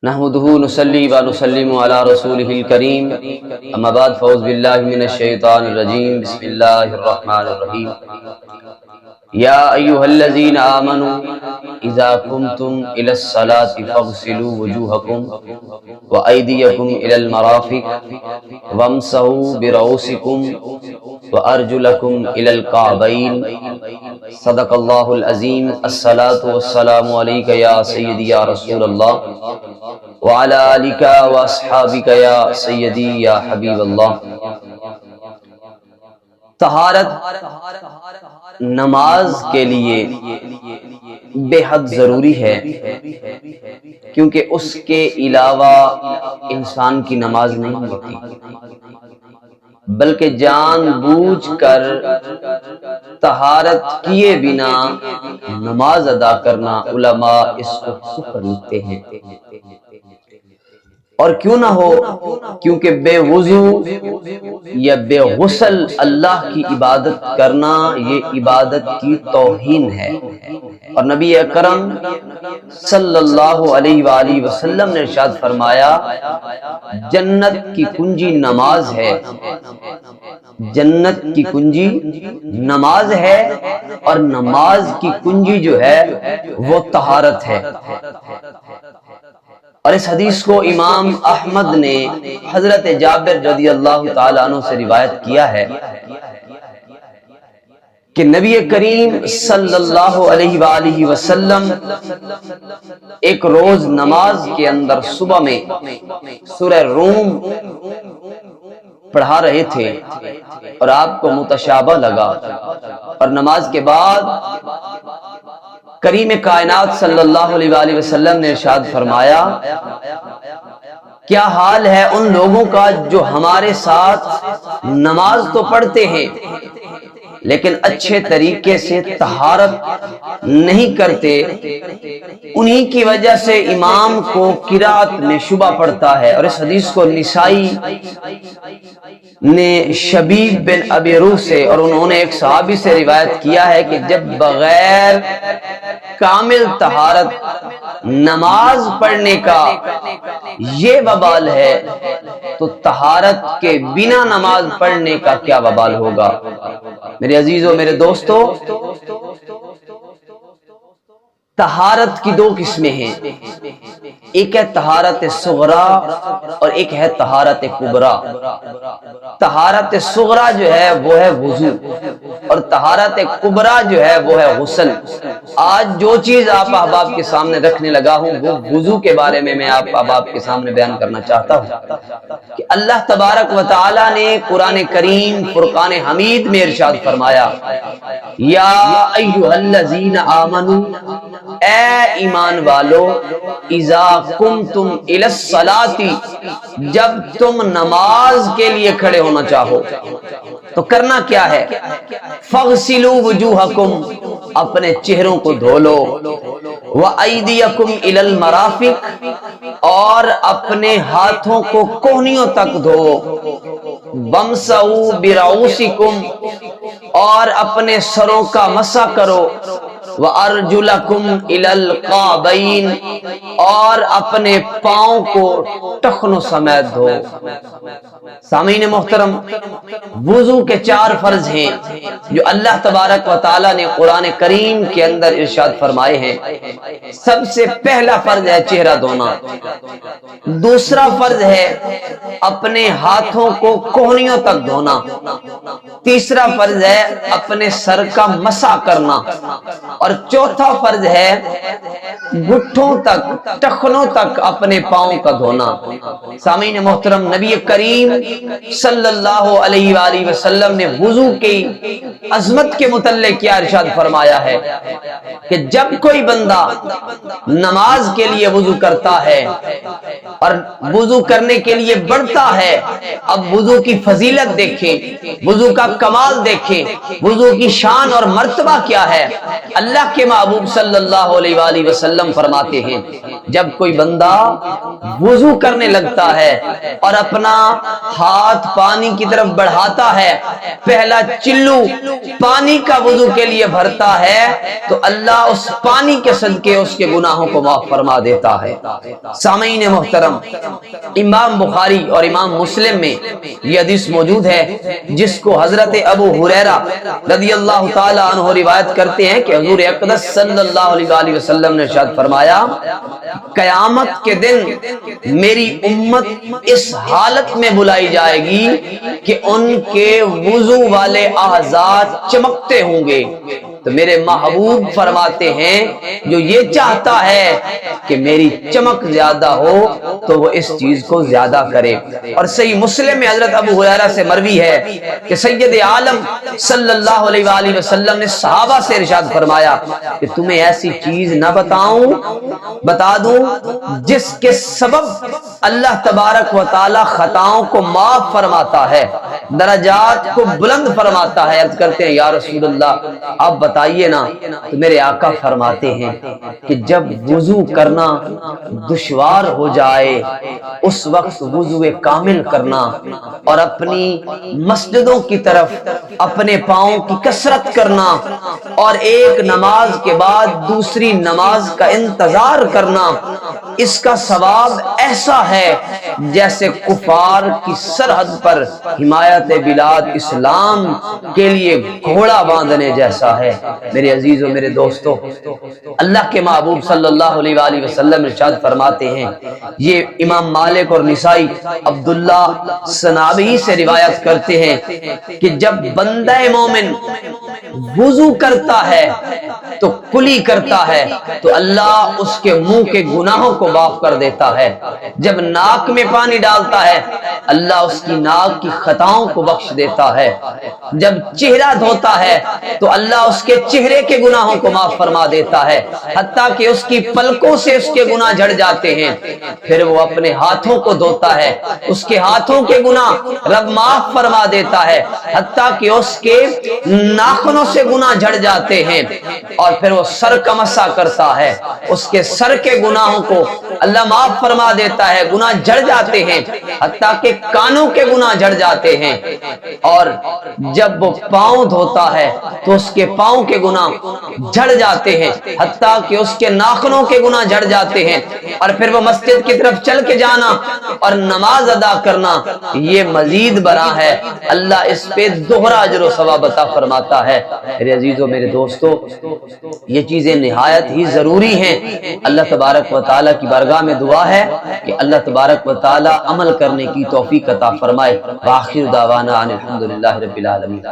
نحمده نصلي ونسلم على رسوله الكريم اما بعد فاعوذ بالله من الشيطان الرجيم بسم الله الرحمن الرحيم يا ايها الذين امنوا اذا قمتم الى الصلاة فاغسلوا وجوهكم وايديكم الى المرافق وامسحوا برؤوسكم وارجلكم الى الكعبين صدق الله العظيم الصلاة والسلام عليك يا سيدي يا رسول الله وعلى آلك واصحابك يا سيدي يا حبيب اللہ۔ طہارت نماز کے لیے بے حد ضروری ہے، کیونکہ اس کے علاوہ انسان کی نماز نہیں ہوتی، بلکہ جان بوجھ کر طہارت کیے بنا نماز ادا کرنا علماء اس کو کفر لکھتے ہیں۔ اور کیوں نہ ہو، کیونکہ بے وضو یا بے غسل اللہ کی عبادت کرنا یہ عبادت کی توہین ہے، اور نبی اکرم صلی اللہ علیہ وآلہ وسلم نے ارشاد فرمایا جنت کی کنجی نماز ہے، جنت کی کنجی نماز ہے، اور نماز کی کنجی جو ہے وہ طہارت ہے۔ اور اس حدیث کو امام احمد نے حضرت جابر رضی اللہ تعالیٰ عنہ سے روایت کیا ہے کہ نبی کریم صلی اللہ علیہ وآلہ وسلم ایک روز نماز کے اندر صبح میں سورہ روم پڑھا رہے تھے اور آپ کو متشابہ لگا، اور نماز کے بعد کریم کائنات صلی اللہ علیہ وآلہ وسلم نے ارشاد فرمایا کیا حال ہے ان لوگوں کا جو ہمارے ساتھ نماز تو پڑھتے ہیں لیکن اچھے طریقے سے طہارت نہیں کرتے، انہی کی وجہ سے امام کو قرات میں شبہ پڑتا ہے۔ اور اس حدیث کو نسائی نے شبیب بن ابی روح سے، اور انہوں نے ایک صحابی سے روایت کیا ہے کہ جب بغیر کامل طہارت نماز پڑھنے کا یہ وبال ہے تو طہارت کے بنا نماز پڑھنے کا کیا وبال ہوگا۔ میرے عزیزوں، میرے دوستو، طہارت کی دو قسمیں ہیں، ایک ہے طہارت صغرا اور ایک ہے طہارت کبرا۔ طہارت صغرا جو ہے وہ ہے وضو، اور طہارت کبرا جو ہے وہ ہے غسل۔ آج جو چیز آپ احباب کے سامنے رکھنے لگا ہوں وہ وضو کے بارے میں آپ احباب کے سامنے بیان کرنا چاہتا ہوں کہ اللہ تبارک و تعالی نے قرآن کریم فرقان حمید میں ارشاد فرمایا یا ایھا الذین آمنوا، اے ایمان والو، اذا قمتم الی الصلاۃ، جب تم نماز کے لیے کھڑے ہونا چاہو تو کرنا کیا ہے؟ فاغسلوا وجوہکم، اپنے چہروں کو دھو لو، وایدیکم الی المرافق، اور اپنے ہاتھوں کو کوہنیوں تک دھو، وامسحوا برؤوسکم، اور اپنے سروں کا مسح کرو، وارجلکم الی الکعبین، اور اپنے پاؤں کو ٹخنوں سمیت دھو۔ سامعین محترم، وضو کے 4 فرض ہیں جو اللہ تبارک و تعالی نے قرآن کریم کے اندر ارشاد فرمائے ہیں۔ سب سے پہلا فرض ہے چہرہ دھونا، دوسرا فرض ہے اپنے ہاتھوں کو کوہنیوں تک دھونا، تیسرا فرض ہے اپنے سر کا مسح کرنا، اور چوتھا فرض ہے گھٹنوں تک، ٹخنوں تک اپنے پاؤں کا دھونا۔ سامعین محترم، نبی کریم صلی اللہ علیہ وآلہ وسلم نے وضو کی عظمت کے متعلق کیا ارشاد فرمایا ہے کہ جب کوئی بندہ نماز کے لیے وضو کرتا ہے اور وضو کرنے کے لیے بڑھتا ہے، اب وضو کی فضیلت دیکھیں، وضو کا کمال دیکھیں، وضو کی شان اور مرتبہ کیا ہے۔ اللہ کے محبوب صلی اللہ علیہ وآلہ وسلم فرماتے ہیں جب کوئی بندہ وضو کرنے لگتا ہے اور اپنا ہاتھ پانی کی طرف بڑھاتا ہے، پہلا چلو پانی کا وضو کے لیے بھرتا ہے، تو اللہ اس پانی کے صدقے اس کے گناہوں کو معاف فرما دیتا ہے۔ سامعین محترم، امام بخاری اور امام مسلم میں یہ حدیث موجود ہے جس کو حضرت ابو ہریرہ رضی اللہ تعالی عنہ روایت کرتے ہیں کہ حضور اقدس صلی اللہ علیہ وآلہ وسلم نے ارشاد فرمایا، قیامت کے دن میری امت اس حالت میں بلائی جائے گی کہ ان کے وضو والے اعضاء چمکتے ہوں گے، تو میرے محبوب فرماتے ہیں جو یہ چاہتا ہے کہ میری چمک زیادہ ہو تو وہ اس چیز کو زیادہ کرے۔ اور صحیح مسلم میں حضرت ابو ہریرہ سے مروی ہے کہ سید عالم صلی اللہ علیہ وآلہ وسلم نے صحابہ سے ارشاد فرمایا کہ تمہیں ایسی چیز نہ بتا دوں جس کے سبب اللہ تبارک و تعالی خطاؤں کو معاف فرماتا ہے، درجات کو بلند فرماتا ہے۔ عرض کرتے ہیں یا رسول اللہ آپ بتائیے نا، تو میرے آقا فرماتے ہیں کہ جب وضو کرنا دشوار ہو جائے اس وقت وضو کامل کرنا اور اپنی مسجدوں کی طرف اپنے پاؤں کی کثرت کرنا اور ایک نماز کے بعد دوسری نماز کا انتظار کرنا، اس کا ثواب ایسا ہے جیسے کفار کی سرحد پر حمایت بلاد اسلام کے لیے گھوڑا باندھنے جیسا ہے۔ میرے عزیزوں، میرے دوستوں، اللہ کے محبوب صلی اللہ علیہ وآلہ وسلم ارشاد فرماتے ہیں، یہ امام مالک اور نسائی عبداللہ سنابی سے روایت کرتے ہیں کہ جب بندہ مومن وضو کرتا ہے تو کلی کرتا ہے تو اللہ اس کے منہ کے گناہوں کو معاف کر دیتا ہے، جب ناک میں پانی ڈالتا ہے اللہ اس کی ناک کی خطاؤں کو بخش دیتا ہے، جب چہرہ دھوتا ہے تو اللہ اس کے چہرے کے گناہوں کو معاف فرما دیتا ہے، حتیٰ کہ اس کی پلکوں سے اس کے گناہ جھڑ جاتے ہیں۔ پھر وہ اپنے ہاتھوں کو دھوتا ہے، اس کے ہاتھوں کے گناہ رب معاف فرما دیتا ہے، حتیٰ کہ اس کے ناخنوں سے گناہ جھڑ جاتے ہیں، اور پھر وہ سر کا مسح کرتا ہے، اس کے سر کے گناہوں کو اللہ معاف فرما دیتا ہے، گناہ جھڑ جاتے ہیں، حتیٰ کہ کانوں کے گناہ جھڑ جاتے ہیں، اور جب وہ پاؤں دھوتا ہے تو اس کے پاؤں کے گناہ جھڑ جاتے ہیں، حتیٰ کہ اس کے ناخنوں کے گناہ جھڑ جاتے ہیں، اور پھر وہ مسجد کی طرف چل کے جانا اور نماز ادا کرنا، یہ مزید بڑا ہے، اللہ اس پہ دوہرا اجر و ثواب عطا فرماتا ہے۔ میرے عزیزوں، میرے دوستوں، یہ چیزیں نہایت ہی ضروری ہیں۔ اللہ تبارک و تعالیٰ کی بارگاہ میں دعا ہے کہ اللہ تبارک و تعالیٰ عمل کرنے کی توفیق عطا فرمائے۔ وآخر دعوانا ان الحمدللہ رب العالمین۔